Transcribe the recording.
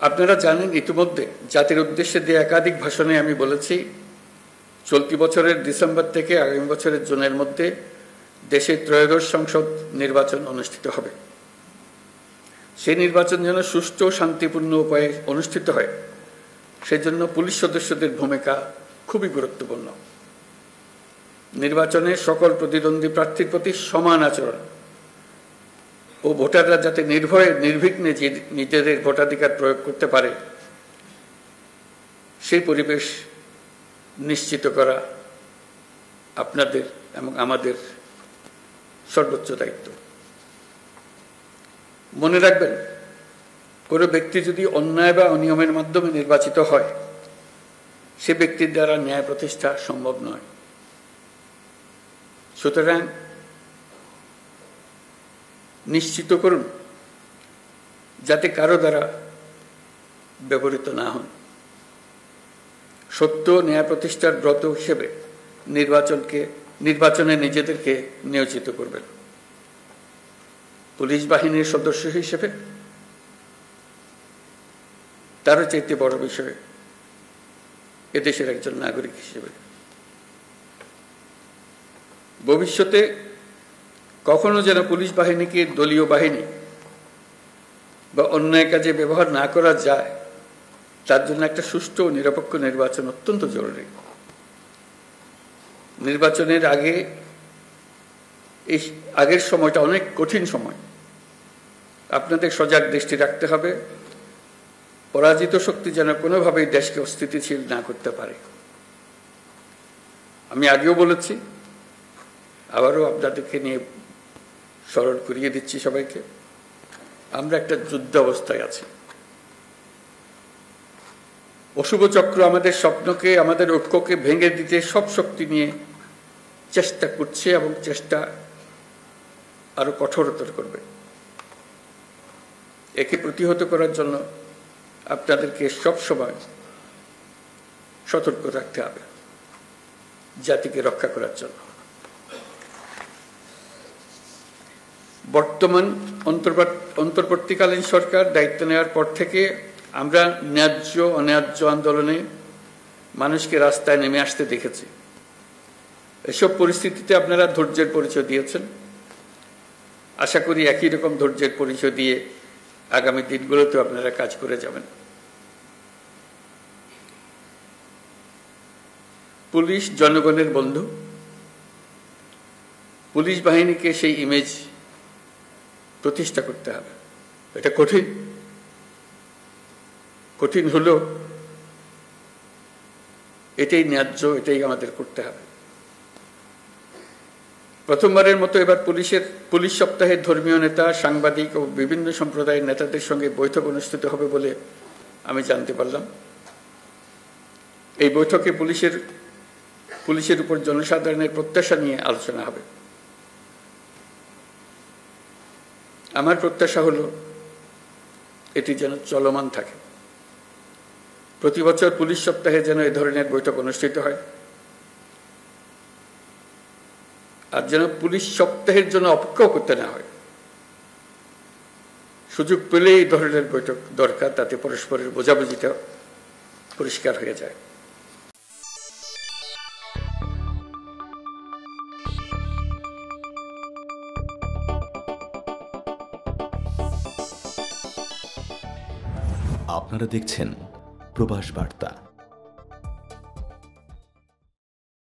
আপনারা জানেন, ইতিমধ্যে জাতির উদ্দেশ্যে দিয়ে একাধিক ভাষণে আমি বলেছি, চলতি বছরের ডিসেম্বর থেকে আগামী বছরের জুনের মধ্যে দেশে ত্রয়োদশ সংসদ নির্বাচন অনুষ্ঠিত হবে। সেই নির্বাচন যেন সুষ্ঠু ও শান্তিপূর্ণ উপায়ে অনুষ্ঠিত হয়, সেজন্য পুলিশ সদস্যদের ভূমিকা খুবই গুরুত্বপূর্ণ। নির্বাচনে সকল প্রতিদ্বন্দ্বী প্রার্থীর প্রতি সমান আচরণ ও ভোটাররা যাতে নির্ভয়ে নির্বিঘ্নে নিজেদের ভোটাধিকার প্রয়োগ করতে পারে, সেই পরিবেশ নিশ্চিত করা আপনাদের এবং আমাদের সর্বোচ্চ দায়িত্ব। মনে রাখবেন, কোনো ব্যক্তি যদি অন্যায় বা অনিয়মের মাধ্যমে নির্বাচিত হয়, সে ব্যক্তির দ্বারা ন্যায় প্রতিষ্ঠা সম্ভব নয়। সুতরাং নিশ্চিত করুন যাতে কারো দ্বারা ব্যবহৃত না হন। সত্য ন্যায় প্রতিষ্ঠার ব্রত হিসেবে নির্বাচনে নিজেদেরকে নিয়োজিত করবেন। পুলিশ বাহিনীর সদস্য হিসেবে তারও চাইতে বড় বিষয়, এদেশের একজন নাগরিক হিসেবে ভবিষ্যতে কখনো যেন পুলিশ বাহিনীকে দলীয় বাহিনী বা অন্যায় কাজে ব্যবহার না করা যায়, তার জন্য একটা সুষ্ঠু ও নিরপেক্ষ নির্বাচন অত্যন্ত জরুরি। নির্বাচনের আগের সময়টা অনেক কঠিন সময়। আপনাদের সজাগ দৃষ্টি রাখতে হবে, পরাজিত শক্তি যেন কোনোভাবেই দেশকে অস্থিতিশীল না করতে পারে। আমি আগেও বলেছি, আবারও আপনাদেরকে নিয়ে স্মরণ করিয়ে দিচ্ছি সবাইকে, আমরা একটা যুদ্ধ অবস্থায় আছি। অশুভ চক্র আমাদের স্বপ্নকে, আমাদের ঐক্যকে ভেঙে দিতে সব শক্তি নিয়ে চেষ্টা করছে এবং চেষ্টা আরো কঠোরতর করবে। একে প্রতিহত করার জন্য আপনাদেরকে সবসময় সতর্ক থাকতে হবে, জাতিকে রক্ষা করার জন্য। বর্তমান অন্তর্বর্তীকালীন সরকার দায়িত্ব নেওয়ার পর থেকে আমরা ন্যায্য অন্যায্য আন্দোলনে মানুষকে রাস্তায় নেমে আসতে দেখেছি। এসব পরিস্থিতিতে আপনারা ধৈর্যের পরিচয় দিয়েছেন। আশা করি একই রকম ধৈর্যের পরিচয় দিয়ে আগামী দিনগুলোতেও আপনারা কাজ করে যাবেন। পুলিশ জনগণের বন্ধু। পুলিশ বাহিনীকে সেই ইমেজ প্রতিষ্ঠা করতে হবে। এটা কঠিন হলেও এটাই ন্যায্য, এটাই আমাদের করতে হবে। প্রথমবারের মতো এবার পুলিশ সপ্তাহে ধর্মীয় নেতা, সাংবাদিক ও বিভিন্ন সম্প্রদায়ের নেতাদের সঙ্গে বৈঠক অনুষ্ঠিত হবে বলে আমি জানতে পারলাম। এই বৈঠকে পুলিশের উপর জনসাধারণের প্রত্যাশা নিয়ে আলোচনা হবে। আমার প্রত্যাশা হলো এটি যেন চলমান থাকে। প্রতি বছর পুলিশ সপ্তাহে যেন এই ধরনের বৈঠক অনুষ্ঠিত হয়, আর যেন পুলিশ সপ্তাহের জন্য অপেক্ষা করতে না হয়। সুযোগ পেলে এই ধরনের বৈঠক দরকার, তাতে পরস্পরের বোঝাবুঝিটা পরিষ্কার হয়ে যায়। আপনারা দেখছেন প্রবাস বার্তা।